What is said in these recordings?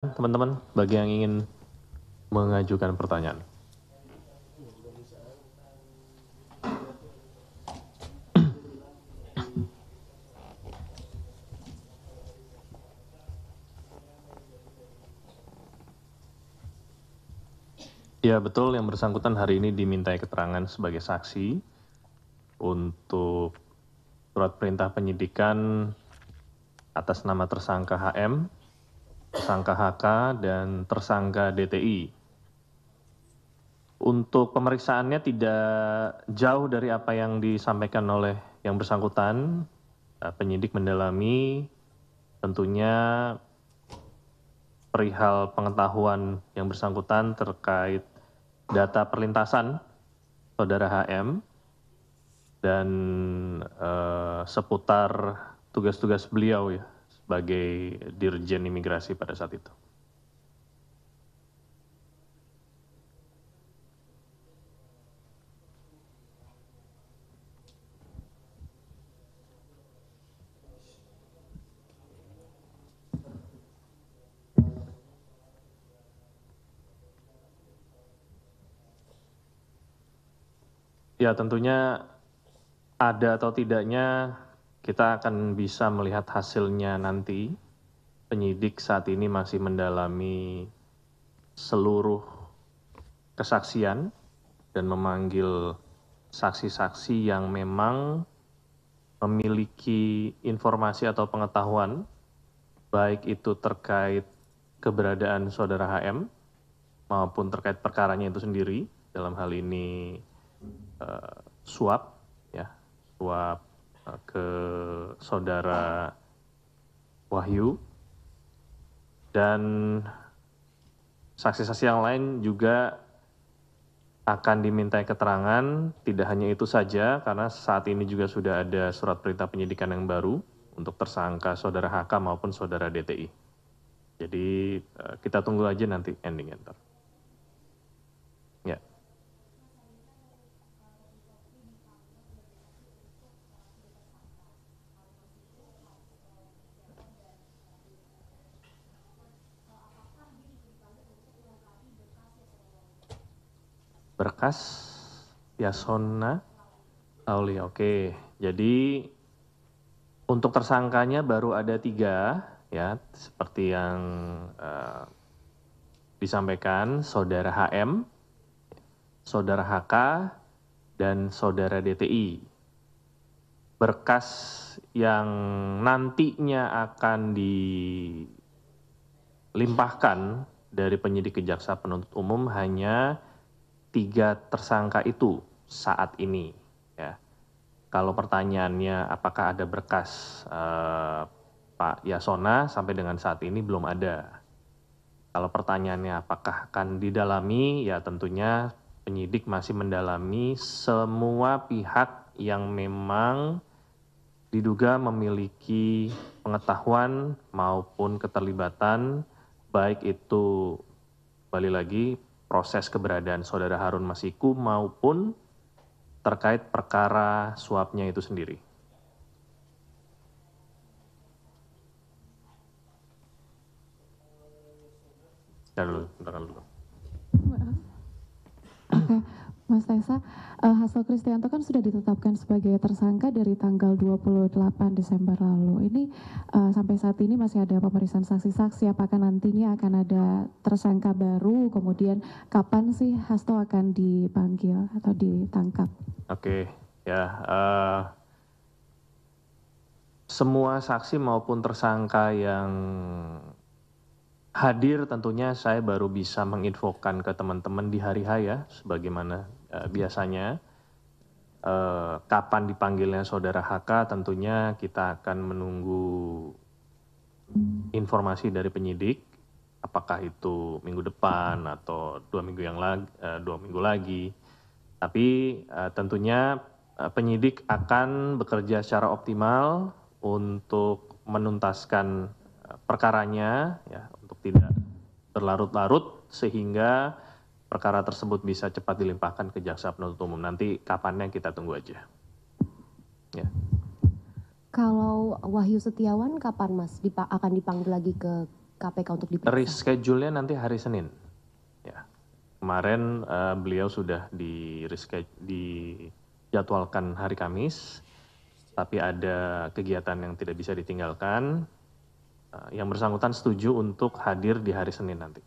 teman-teman bagi yang ingin mengajukan pertanyaan. Ya betul, yang bersangkutan hari ini dimintai keterangan sebagai saksi untuk surat perintah penyidikan atas nama tersangka HM, tersangka HK, dan tersangka DTI. Untuk pemeriksaannya tidak jauh dari apa yang disampaikan oleh yang bersangkutan. Penyidik mendalami tentunya perihal pengetahuan yang bersangkutan terkait data perlintasan saudara HM dan seputar tugas-tugas beliau ya sebagai Dirjen Imigrasi pada saat itu. Ya tentunya ada atau tidaknya kita akan bisa melihat hasilnya nanti. Penyidik saat ini masih mendalami seluruh kesaksian dan memanggil saksi-saksi yang memang memiliki informasi atau pengetahuan baik itu terkait keberadaan saudara HM maupun terkait perkaranya itu sendiri, dalam hal ini suap ya, suap ke saudara Wahyu, dan saksi-saksi yang lain juga akan dimintai keterangan. Tidak hanya itu saja, karena saat ini juga sudah ada surat perintah penyidikan yang baru untuk tersangka saudara HK maupun saudara DTI. Jadi kita tunggu aja nanti endingnya ntar. Ya. Berkas Yasona Aulia. Oke, jadi untuk tersangkanya baru ada 3 ya, seperti yang disampaikan saudara HM, saudara HK, dan saudara DTI. Berkas yang nantinya akan dilimpahkan dari penyidik kejaksa penuntut umum hanya 3 tersangka itu saat ini ya. Kalau pertanyaannya apakah ada berkas Pak Yasona, sampai dengan saat ini belum ada. Kalau pertanyaannya apakah akan didalami, ya tentunya penyidik masih mendalami semua pihak yang memang diduga memiliki pengetahuan maupun keterlibatan, baik itu kembali lagi proses keberadaan saudara Harun Masiku maupun terkait perkara suapnya itu sendiri. Bentar dulu. Oke, Mas Tesa, Hasto Kristianto kan sudah ditetapkan sebagai tersangka dari tanggal 28 Desember lalu. Ini sampai saat ini masih ada pemeriksaan saksi-saksi, apakah nantinya akan ada tersangka baru, kemudian kapan sih Hasto akan dipanggil atau ditangkap? Oke, ya. Semua saksi maupun tersangka yang hadir tentunya saya baru bisa menginfokan ke teman-teman di hari H ya, sebagaimana biasanya. Kapan dipanggilnya saudara HK tentunya kita akan menunggu informasi dari penyidik, apakah itu minggu depan atau 2 minggu lagi. Tapi tentunya penyidik akan bekerja secara optimal untuk menuntaskan perkaranya ya, untuk tidak berlarut-larut sehingga perkara tersebut bisa cepat dilimpahkan ke jaksa penuntut umum. Nanti kapannya kita tunggu aja. Ya. Kalau Wahyu Setiawan kapan Mas akan dipanggil lagi ke KPK untuk diperiksa? Reschedule-nya nanti hari Senin. Ya. Kemarin beliau sudah dijadwalkan hari Kamis, tapi ada kegiatan yang tidak bisa ditinggalkan. Yang bersangkutan setuju untuk hadir di hari Senin nanti.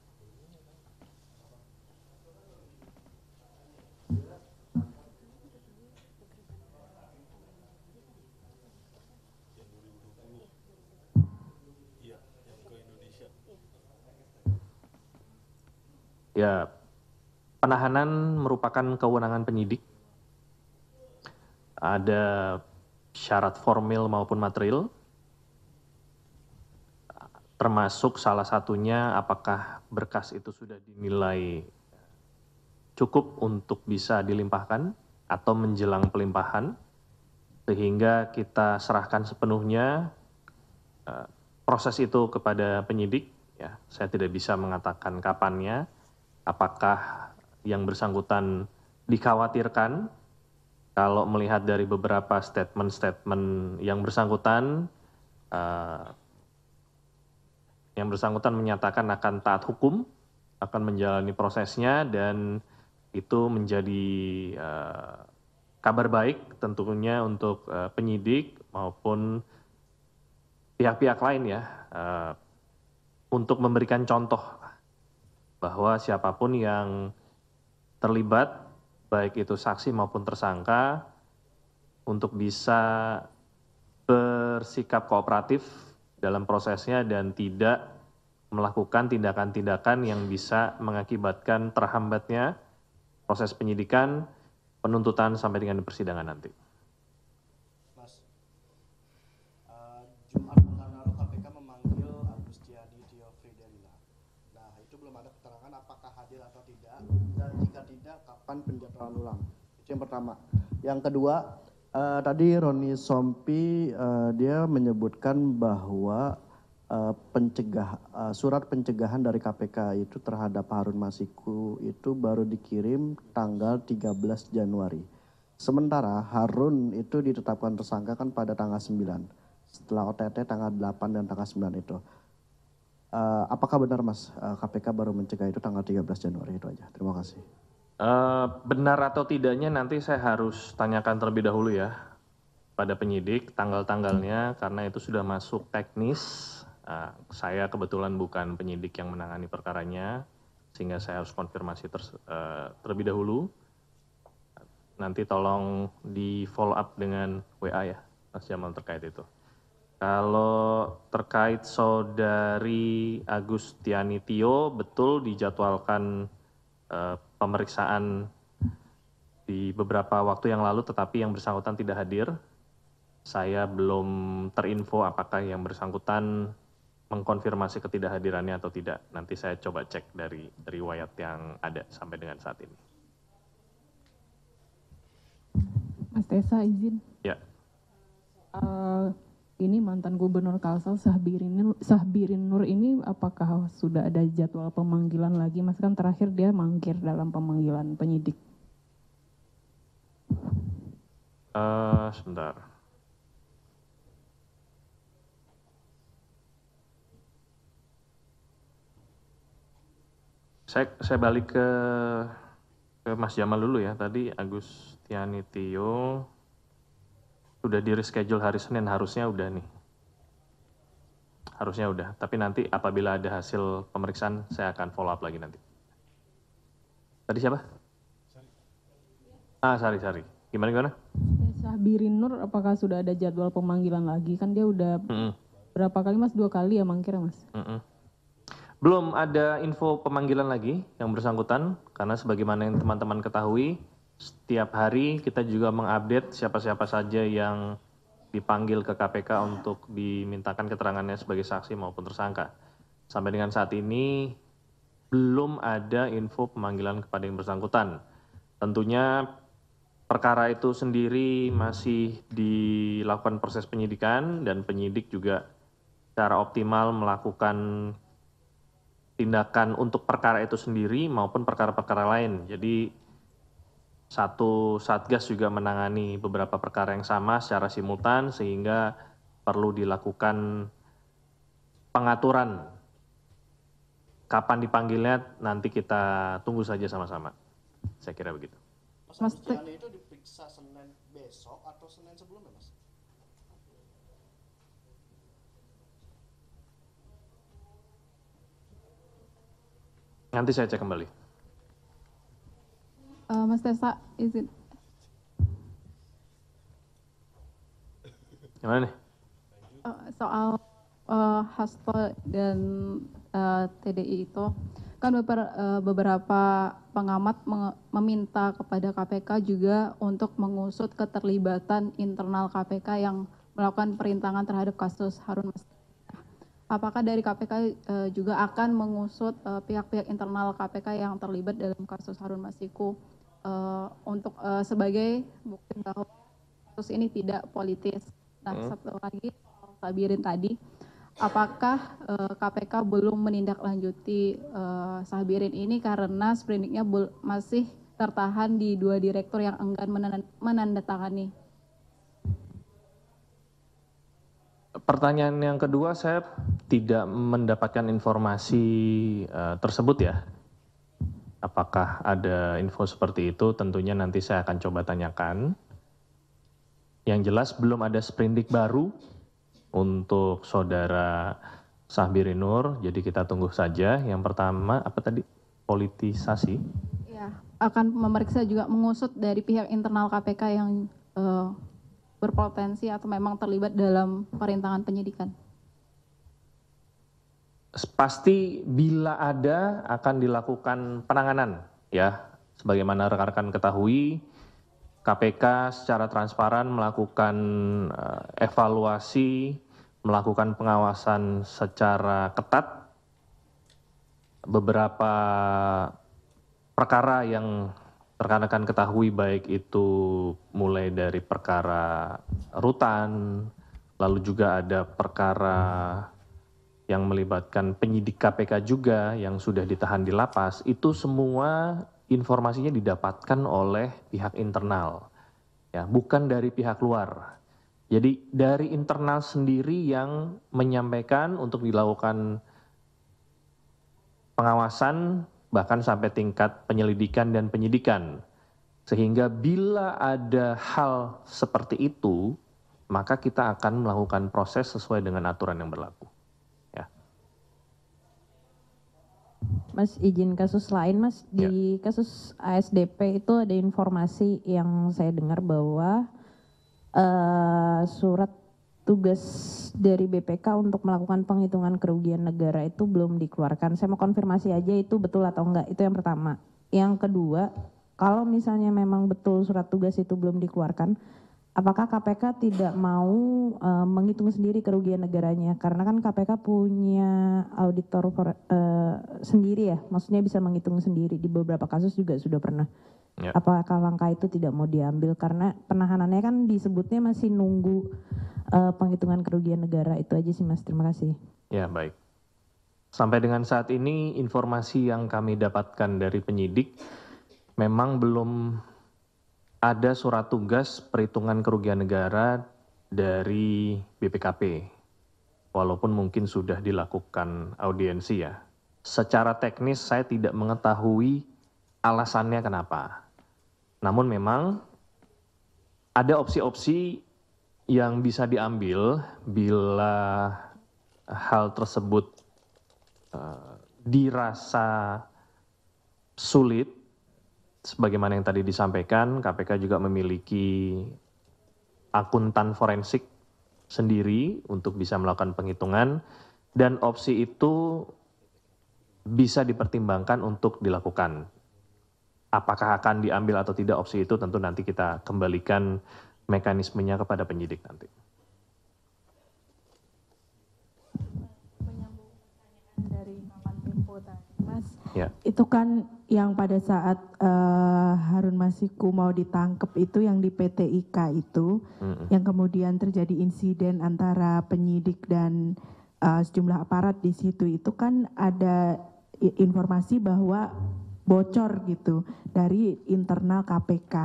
Ya, penahanan merupakan kewenangan penyidik. Ada syarat formil maupun material, termasuk salah satunya apakah berkas itu sudah dinilai cukup untuk bisa dilimpahkan atau menjelang pelimpahan, sehingga kita serahkan sepenuhnya proses itu kepada penyidik. Ya, saya tidak bisa mengatakan kapannya. Apakah yang bersangkutan dikhawatirkan kalau melihat dari beberapa statement-statement yang bersangkutan menyatakan akan taat hukum, akan menjalani prosesnya, dan itu menjadi kabar baik tentunya untuk penyidik maupun pihak-pihak lain ya, untuk memberikan contoh bahwa siapapun yang terlibat, baik itu saksi maupun tersangka, untuk bisa bersikap kooperatif dalam prosesnya dan tidak melakukan tindakan-tindakan yang bisa mengakibatkan terhambatnya proses penyidikan, penuntutan sampai dengan persidangan nanti. Mas, Jumat pekan lalu KPK memanggil Agustiani Tio Friderila. Nah, itu belum ada keterangan apakah hadir atau tidak, dan jika tidak, kapan penjadwalan ulang. Itu yang pertama. Yang kedua, tadi Roni Sompi dia menyebutkan bahwa surat pencegahan dari KPK itu terhadap Harun Masiku itu baru dikirim tanggal 13 Januari. Sementara Harun itu ditetapkan tersangka kan pada tanggal 9. Setelah OTT tanggal 8 dan tanggal 9 itu. Apakah benar Mas KPK baru mencegah itu tanggal 13 Januari itu aja? Terima kasih. Benar atau tidaknya nanti saya harus tanyakan terlebih dahulu ya pada penyidik tanggal-tanggalnya, karena itu sudah masuk teknis. Saya kebetulan bukan penyidik yang menangani perkaranya, sehingga saya harus konfirmasi terlebih dahulu. Nanti tolong di follow up dengan WA ya, Mas Jamal terkait itu. Kalau terkait saudari Agustiani Tio, betul dijadwalkan pemeriksaan di beberapa waktu yang lalu, tetapi yang bersangkutan tidak hadir. Saya belum terinfo apakah yang bersangkutan mengkonfirmasi ketidakhadirannya atau tidak. Nanti saya coba cek dari riwayat yang ada sampai dengan saat ini. Mas Tessa izin. Ya. Ini mantan Gubernur Kalsel Sahbirin Nur ini apakah sudah ada jadwal pemanggilan lagi? Mas kan terakhir dia mangkir dalam pemanggilan penyidik. Sebentar. Saya balik ke Mas Jamal dulu ya. Tadi Agustiani Tio sudah di reschedule hari Senin, harusnya udah nih. Harusnya udah, tapi nanti apabila ada hasil pemeriksaan saya akan follow up lagi nanti. Tadi siapa? Sari. Gimana? Sahbirin Nur apakah sudah ada jadwal pemanggilan lagi? Kan dia udah berapa kali Mas? 2 kali ya mangkir Mas? Belum ada info pemanggilan lagi yang bersangkutan, karena sebagaimana yang teman-teman ketahui, setiap hari kita juga mengupdate siapa-siapa saja yang dipanggil ke KPK untuk dimintakan keterangannya sebagai saksi maupun tersangka. Sampai dengan saat ini belum ada info pemanggilan kepada yang bersangkutan. Tentunya perkara itu sendiri masih dilakukan proses penyidikan, dan penyidik juga secara optimal melakukan tindakan untuk perkara itu sendiri maupun perkara-perkara lain. Jadi satu satgas juga menangani beberapa perkara yang sama secara simultan, sehingga perlu dilakukan pengaturan kapan dipanggilnya nanti kita tunggu saja sama-sama. Saya kira begitu. Mas Pujiani itu diperiksa Senin besok atau Senin sebelumnya, Mas? Nanti saya cek kembali. Mas Tesa, izin. Gimana nih? Soal Hasto dan TDI itu kan beberapa pengamat meminta kepada KPK juga untuk mengusut keterlibatan internal KPK yang melakukan perintangan terhadap kasus Harun Masiku. Apakah dari KPK juga akan mengusut pihak-pihak internal KPK yang terlibat dalam kasus Harun Masiku untuk sebagai bukti bahwa kasus ini tidak politis? Nah, satu lagi soal Sabirin tadi, apakah KPK belum menindaklanjuti Sabirin ini karena sprindiknya masih tertahan di 2 direktur yang enggan menandatangani? Pertanyaan yang kedua, saya tidak mendapatkan informasi tersebut ya. Apakah ada info seperti itu? Tentunya nanti saya akan coba tanyakan. Yang jelas belum ada sprindik baru untuk saudara Syahbirin Nur, jadi kita tunggu saja. Yang pertama, apa tadi? Politisasi? Ya, akan memeriksa juga mengusut dari pihak internal KPK yang berpotensi atau memang terlibat dalam perintangan penyidikan. Pasti bila ada akan dilakukan penanganan ya. Sebagaimana rekan-rekan ketahui, KPK secara transparan melakukan evaluasi, melakukan pengawasan secara ketat. Beberapa perkara yang rekan-rekan ketahui baik itu mulai dari perkara rutan, lalu juga ada perkara yang melibatkan penyidik KPK juga yang sudah ditahan di lapas, itu semua informasinya didapatkan oleh pihak internal, ya, bukan dari pihak luar. Jadi dari internal sendiri yang menyampaikan untuk dilakukan pengawasan bahkan sampai tingkat penyelidikan dan penyidikan. Sehingga bila ada hal seperti itu, maka kita akan melakukan proses sesuai dengan aturan yang berlaku. Ya. Mas, izin kasus lain, Mas. Di kasus ASDP itu ada informasi yang saya dengar bahwa surat tugas dari BPK untuk melakukan penghitungan kerugian negara itu belum dikeluarkan. Saya mau konfirmasi aja itu betul atau enggak, itu yang pertama. Yang kedua, kalau misalnya memang betul surat tugas itu belum dikeluarkan, apakah KPK tidak mau menghitung sendiri kerugian negaranya? Karena kan KPK punya auditor sendiri ya, maksudnya bisa menghitung sendiri. Di beberapa kasus juga sudah pernah. Ya. Apakah langkah itu tidak mau diambil? Karena penahanannya kan disebutnya masih nunggu penghitungan kerugian negara. Itu aja sih, Mas. Terima kasih. Ya, baik. Sampai dengan saat ini informasi yang kami dapatkan dari penyidik memang belum ada surat tugas perhitungan kerugian negara dari BPKP. Walaupun mungkin sudah dilakukan audiensi ya. Secara teknis saya tidak mengetahui alasannya kenapa. Namun memang ada opsi-opsi yang bisa diambil bila hal tersebut dirasa sulit. Sebagaimana yang tadi disampaikan, KPK juga memiliki akuntan forensik sendiri untuk bisa melakukan penghitungan, dan opsi itu bisa dipertimbangkan untuk dilakukan. Apakah akan diambil atau tidak opsi itu tentu nanti kita kembalikan mekanismenya kepada penyidik nanti. Menyambung pertanyaan dari kawan Tempo tadi, Mas. Ya. Itu kan yang pada saat Harun Masiku mau ditangkap itu yang di PT IKA itu, yang kemudian terjadi insiden antara penyidik dan sejumlah aparat di situ, itu kan ada informasi bahwa bocor gitu dari internal KPK.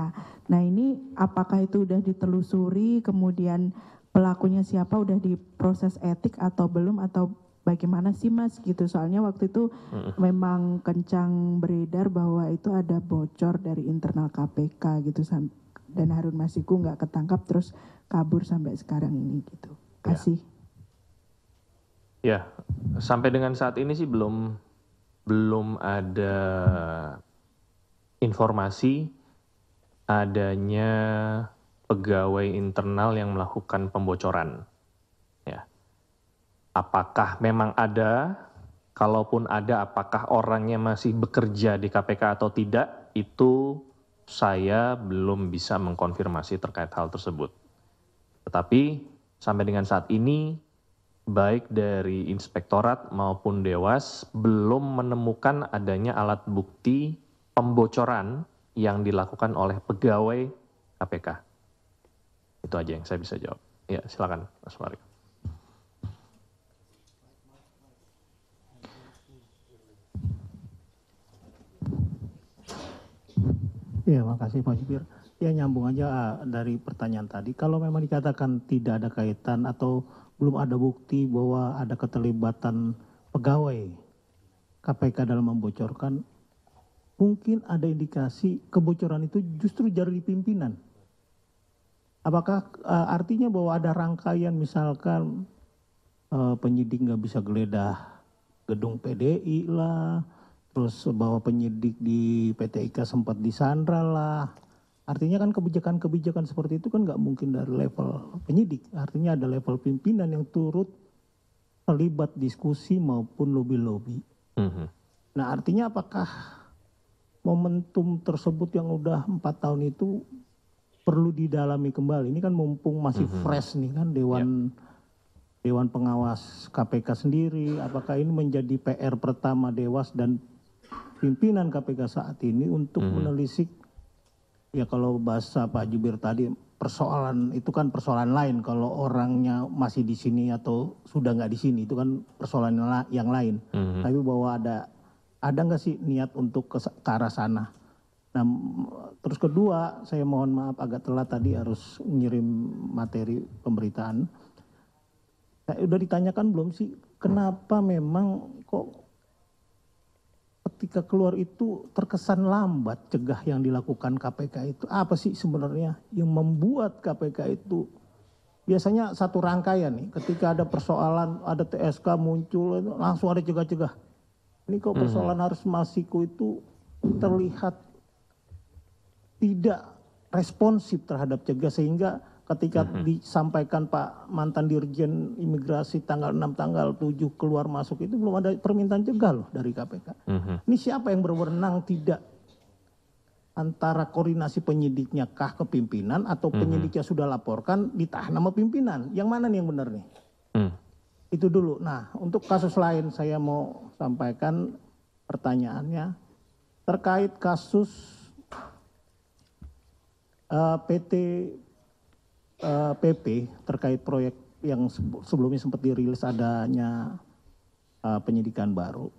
Nah ini apakah itu udah ditelusuri, kemudian pelakunya siapa, udah diproses etik atau belum, atau bagaimana sih Mas gitu, soalnya waktu itu memang kencang beredar bahwa itu ada bocor dari internal KPK gitu, dan Harun Masiku nggak ketangkap terus kabur sampai sekarang ini gitu. Kasih. Ya, sampai dengan saat ini sih belum ada informasi adanya pegawai internal yang melakukan pembocoran. Ya. Apakah memang ada? Kalaupun ada, apakah orangnya masih bekerja di KPK atau tidak? Itu saya belum bisa mengkonfirmasi terkait hal tersebut. Tetapi sampai dengan saat ini, baik dari inspektorat maupun Dewas belum menemukan adanya alat bukti pembocoran yang dilakukan oleh pegawai KPK. Itu aja yang saya bisa jawab. Ya, silakan Mas Mario. Ya, makasih Pak Jubir. Ya, nyambung aja dari pertanyaan tadi. Kalau memang dikatakan tidak ada kaitan atau belum ada bukti bahwa ada keterlibatan pegawai KPK dalam membocorkan, mungkin ada indikasi kebocoran itu justru dari pimpinan. Apakah artinya bahwa ada rangkaian misalkan penyidik nggak bisa geledah gedung PDI lah, terus bahwa penyidik di PT IKA sempat disandra lah. Artinya kan kebijakan-kebijakan seperti itu kan nggak mungkin dari level penyidik. Artinya ada level pimpinan yang turut terlibat diskusi maupun lobby-lobby. Nah, artinya apakah momentum tersebut yang udah 4 tahun itu perlu didalami kembali? Ini kan mumpung masih fresh nih kan Dewan Pengawas KPK sendiri. Apakah ini menjadi PR pertama Dewas dan pimpinan KPK saat ini untuk menelisik, ya kalau bahasa Pak Jubir tadi, persoalan itu kan persoalan lain kalau orangnya masih di sini atau sudah nggak di sini, itu kan persoalan yang lain. Tapi bahwa ada nggak sih niat untuk ke arah sana? Nah, terus kedua, saya mohon maaf agak telat tadi harus ngirim materi pemberitaan. Saya udah ditanyakan belum sih, kenapa memang kok ketika keluar itu terkesan lambat cegah yang dilakukan KPK itu? Apa sih sebenarnya yang membuat KPK itu biasanya satu rangkaian nih, ketika ada persoalan, ada TSK muncul, langsung ada cegah-cegah. Ini kok persoalan Harun Masiku itu terlihat tidak responsif terhadap cegah, sehingga ketika disampaikan Pak mantan Dirjen Imigrasi tanggal 6, tanggal 7 keluar masuk itu belum ada permintaan cegah loh dari KPK. Ini siapa yang berwenang tidak? Antara koordinasi penyidiknya kah ke pimpinan atau penyidiknya sudah laporkan ditahan sama pimpinan? Yang mana nih yang benar nih? Itu dulu. Nah, untuk kasus lain saya mau sampaikan pertanyaannya terkait kasus PT PP terkait proyek yang sebelumnya sempat dirilis adanya penyidikan baru.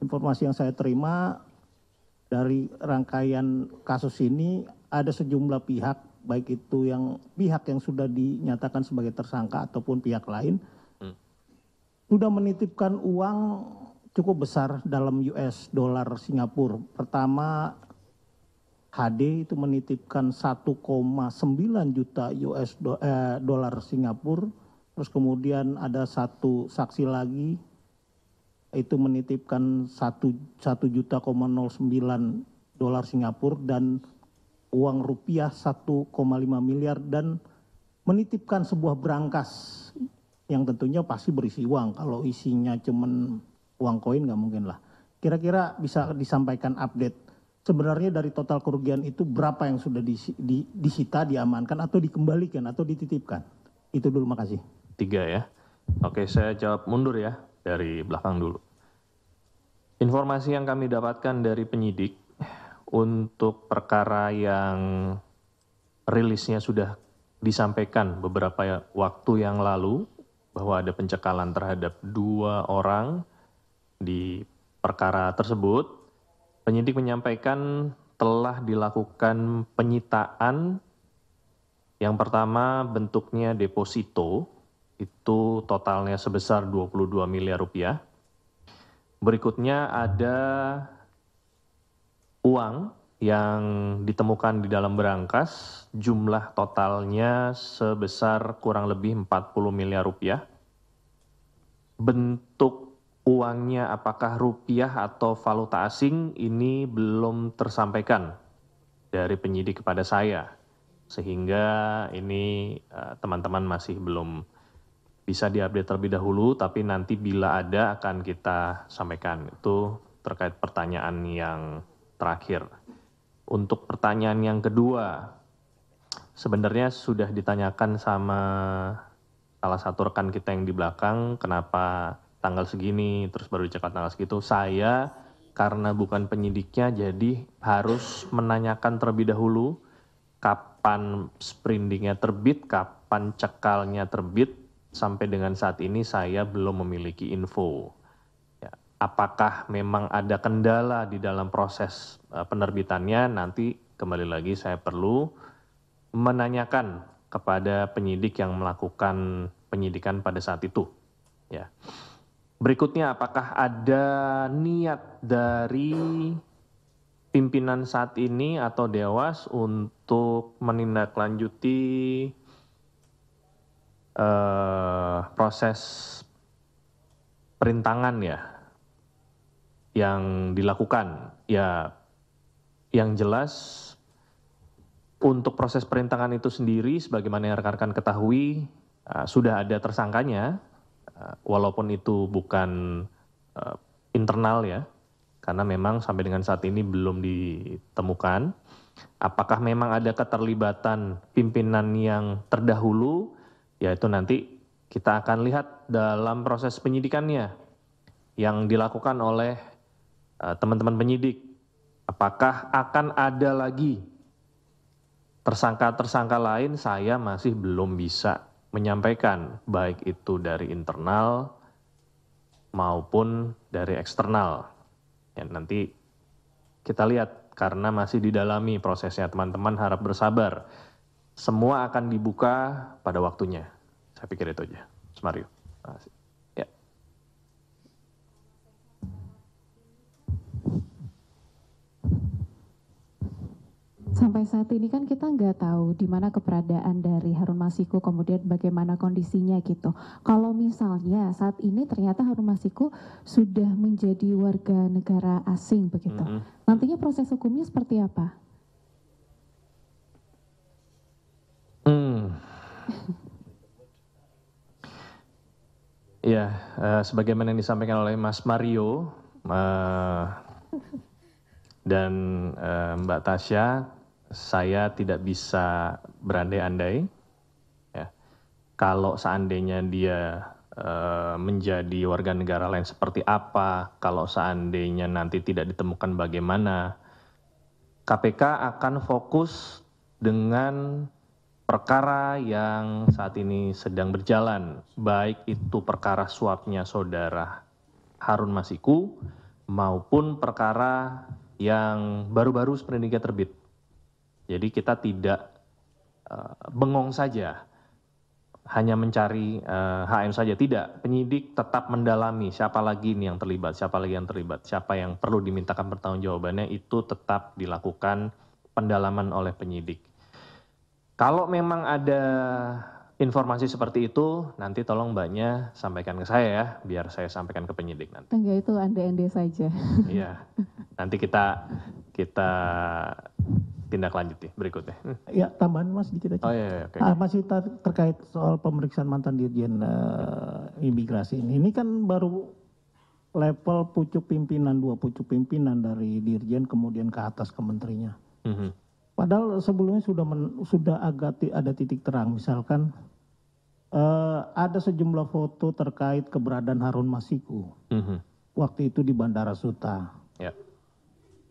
Informasi yang saya terima dari rangkaian kasus ini, ada sejumlah pihak, baik itu pihak yang sudah dinyatakan sebagai tersangka ataupun pihak lain, sudah menitipkan uang cukup besar dalam US dollar Singapura. Pertama, HD itu menitipkan 1,9 juta US dolar Singapura. Terus kemudian ada satu saksi lagi itu menitipkan 1,09 juta dolar Singapura dan uang rupiah 1,5 miliar, dan menitipkan sebuah berangkas yang tentunya pasti berisi uang. Kalau isinya cuman uang koin nggak mungkin lah. Kira-kira bisa disampaikan update sebenarnya dari total kerugian itu berapa yang sudah disita, diamankan, atau dikembalikan, atau dititipkan? Itu dulu, makasih. 3 ya. Oke, saya jawab mundur ya, dari belakang dulu. Informasi yang kami dapatkan dari penyidik untuk perkara yang rilisnya sudah disampaikan beberapa waktu yang lalu, bahwa ada pencekalan terhadap 2 orang di perkara tersebut. Penyidik menyampaikan telah dilakukan penyitaan. Yang pertama bentuknya deposito, Itu totalnya sebesar 22 miliar rupiah. Berikutnya ada uang yang ditemukan di dalam berangkas, jumlah totalnya sebesar kurang lebih 40 miliar rupiah. Bentuk uangnya apakah rupiah atau valuta asing ini belum tersampaikan dari penyidik kepada saya. Sehingga ini teman-teman masih belum bisa diupdate terlebih dahulu, tapi nanti bila ada akan kita sampaikan. Itu terkait pertanyaan yang terakhir. Untuk pertanyaan yang kedua, sebenarnya sudah ditanyakan sama salah satu rekan kita yang di belakang, kenapa tanggal segini, terus baru dicekal tanggal segitu. Saya karena bukan penyidiknya, jadi harus menanyakan terlebih dahulu kapan sprindingnya terbit, kapan cekalnya terbit. Sampai dengan saat ini saya belum memiliki info. Ya, apakah memang ada kendala di dalam proses penerbitannya, nanti kembali lagi saya perlu menanyakan kepada penyidik yang melakukan penyidikan pada saat itu. Ya. Berikutnya, apakah ada niat dari pimpinan saat ini atau Dewas untuk menindaklanjuti proses perintangan ya yang dilakukan? Ya, yang jelas untuk proses perintangan itu sendiri, sebagaimana yang rekan-rekan ketahui, sudah ada tersangkanya, walaupun itu bukan internal ya, karena memang sampai dengan saat ini belum ditemukan. Apakah memang ada keterlibatan pimpinan yang terdahulu, yaitu nanti kita akan lihat dalam proses penyidikannya yang dilakukan oleh teman-teman penyidik. Apakah akan ada lagi tersangka-tersangka lain, saya masih belum bisa menyampaikan, baik itu dari internal maupun dari eksternal. Ya, nanti kita lihat, karena masih didalami prosesnya, teman-teman harap bersabar. Semua akan dibuka pada waktunya. Saya pikir itu aja. Mas Mario. Terima kasih. Ya. Sampai saat ini kan kita nggak tahu di mana keberadaan dari Harun Masiku, kemudian bagaimana kondisinya gitu. Kalau misalnya saat ini ternyata Harun Masiku sudah menjadi warga negara asing begitu, nantinya proses hukumnya seperti apa? Ya, sebagaimana yang disampaikan oleh Mas Mario dan Mbak Tasya, saya tidak bisa berandai-andai. Ya. Kalau seandainya dia menjadi warga negara lain seperti apa, kalau seandainya nanti tidak ditemukan bagaimana, KPK akan fokus dengan perkara yang saat ini sedang berjalan, baik itu perkara suapnya saudara Harun Masiku maupun perkara yang baru-baru sprindingnya terbit. Jadi kita tidak bengong saja, hanya mencari HM saja, tidak. Penyidik tetap mendalami siapa lagi ini yang terlibat, siapa lagi yang terlibat, siapa yang perlu dimintakan pertanggungjawabannya, itu tetap dilakukan pendalaman oleh penyidik. Kalau memang ada informasi seperti itu, nanti tolong Mbaknya sampaikan ke saya ya, biar saya sampaikan ke penyidik nanti. Enggak, itu ande-ande saja. Iya, nanti kita tindak lanjuti berikutnya. Ya, tambahan Mas dikit aja. Oh iya, oke. Masih terkait soal pemeriksaan mantan Dirjen Imigrasi ini kan baru level pucuk pimpinan, 2 pucuk pimpinan dari Dirjen kemudian ke atas ke menterinya. Padahal sebelumnya sudah agak ada titik terang, misalkan ada sejumlah foto terkait keberadaan Harun Masiku waktu itu di Bandara Suta. Ya.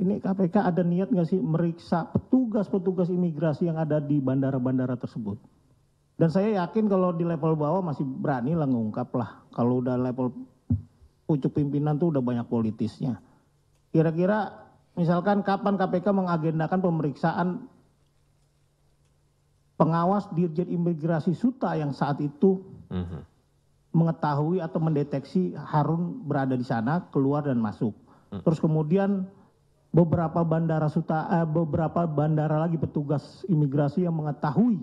Ini KPK ada niat nggak sih meriksa petugas-petugas imigrasi yang ada di bandara-bandara tersebut? Dan saya yakin kalau di level bawah masih berani lah ngungkap lah. Kalau udah level pucuk pimpinan tuh udah banyak politisnya. Kira-kira misalkan kapan KPK mengagendakan pemeriksaan pengawas Dirjen Imigrasi Suta yang saat itu mengetahui atau mendeteksi Harun berada di sana, keluar dan masuk. Terus kemudian beberapa bandara lagi petugas imigrasi yang mengetahui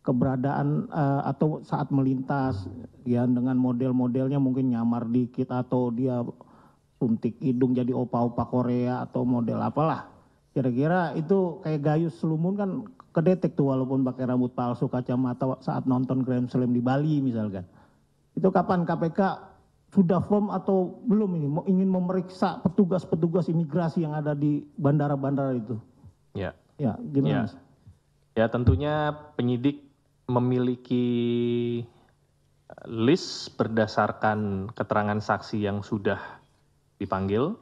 keberadaan atau saat melintas ya dengan model-modelnya mungkin nyamar dikit atau dia suntik hidung jadi opa-opa Korea atau model apalah. Kira-kira itu kayak Gayus Lumun kan kedetek tuh walaupun pakai rambut palsu, kacamata saat nonton Grand Slam di Bali misalkan. Itu kapan KPK sudah firm atau belum ini ingin memeriksa petugas-petugas imigrasi yang ada di bandara-bandara itu? Ya. Ya, gimana? Ya. Ya, tentunya penyidik memiliki list berdasarkan keterangan saksi yang sudah dipanggil,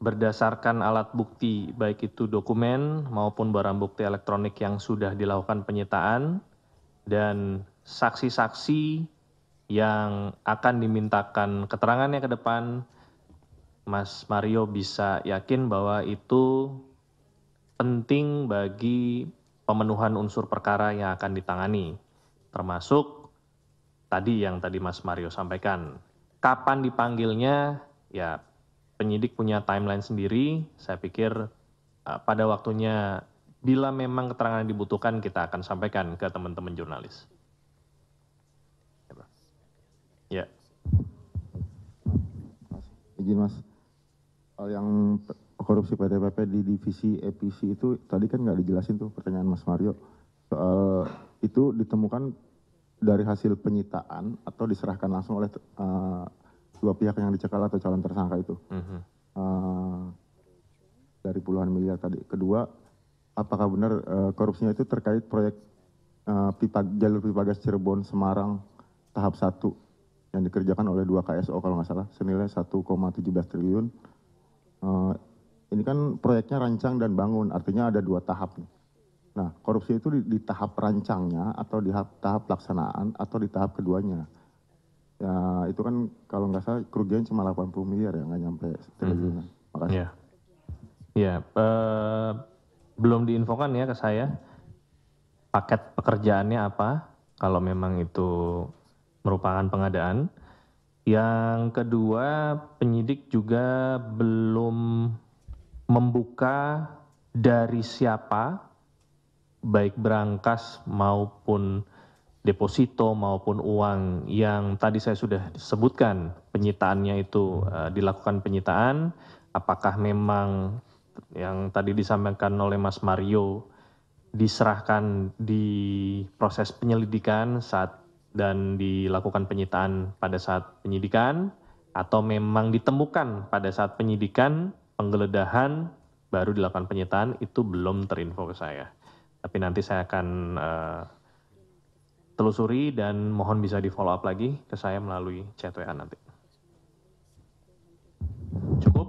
berdasarkan alat bukti baik itu dokumen maupun barang bukti elektronik yang sudah dilakukan penyitaan, dan saksi-saksi yang akan dimintakan keterangannya ke depan, Mas Mario bisa yakin bahwa itu penting bagi pemenuhan unsur perkara yang akan ditangani, termasuk tadi yang tadi Mas Mario sampaikan. Kapan dipanggilnya, ya penyidik punya timeline sendiri, saya pikir pada waktunya bila memang keterangan yang dibutuhkan kita akan sampaikan ke teman-teman jurnalis. Ya. Izin Mas, yang korupsi PTPP di divisi EPC itu tadi kan nggak dijelasin tuh pertanyaan Mas Mario. Soal itu ditemukan dari hasil penyitaan atau diserahkan langsung oleh dua pihak yang dicekal atau calon tersangka itu. Dari puluhan miliar tadi. Kedua, apakah benar korupsinya itu terkait proyek jalur pipa gas Cirebon Semarang tahap 1 yang dikerjakan oleh 2 KSO kalau nggak salah, senilai 1,17 triliun. Ini kan proyeknya rancang dan bangun, artinya ada 2 tahap. Nah, korupsi itu di tahap rancangnya atau di tahap pelaksanaan atau di tahap keduanya. Ya, itu kan kalau nggak salah kerugian cuma 80 miliar ya, nggak nyampe triliunan. Makasih. Ya, ya belum diinfokan ya ke saya paket pekerjaannya apa, kalau memang itu merupakan pengadaan. Yang kedua, penyidik juga belum membuka dari siapa, baik berangkas maupun deposito maupun uang yang tadi saya sudah sebutkan penyitaannya itu dilakukan penyitaan, apakah memang yang tadi disampaikan oleh Mas Mario diserahkan di proses penyelidikan dan dilakukan penyitaan pada saat penyidikan, atau memang ditemukan pada saat penyidikan, penggeledahan, baru dilakukan penyitaan, itu belum terinfo ke saya. Tapi nanti saya akan telusuri dan mohon bisa di follow up lagi ke saya melalui chat WA nanti. Cukup?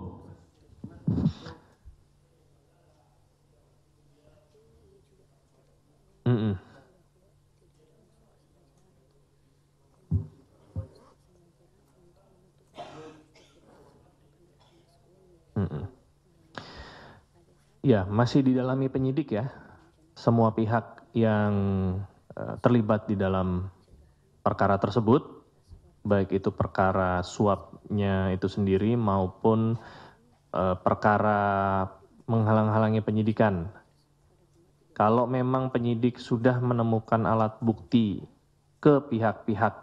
Ya, masih didalami penyidik ya. Semua pihak yang terlibat di dalam perkara tersebut, baik itu perkara suapnya itu sendiri maupun perkara menghalang-halangi penyidikan. Kalau memang penyidik sudah menemukan alat bukti ke pihak-pihak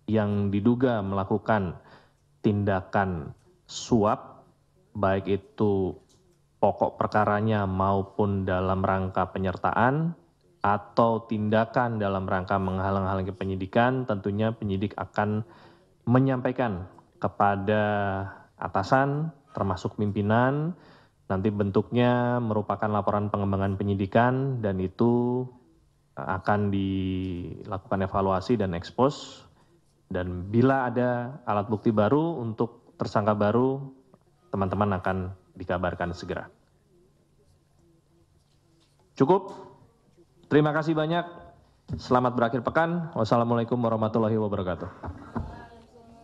yang diduga melakukan tindakan suap, baik itu pokok perkaranya maupun dalam rangka penyertaan atau tindakan dalam rangka menghalang-halangi penyidikan, tentunya penyidik akan menyampaikan kepada atasan termasuk pimpinan, nanti bentuknya merupakan laporan pengembangan penyidikan dan itu akan dilakukan evaluasi dan ekspos, dan bila ada alat bukti baru untuk tersangka baru, teman-teman akan dikabarkan segera. Cukup? Terima kasih banyak. Selamat berakhir pekan. Wassalamualaikum warahmatullahi wabarakatuh.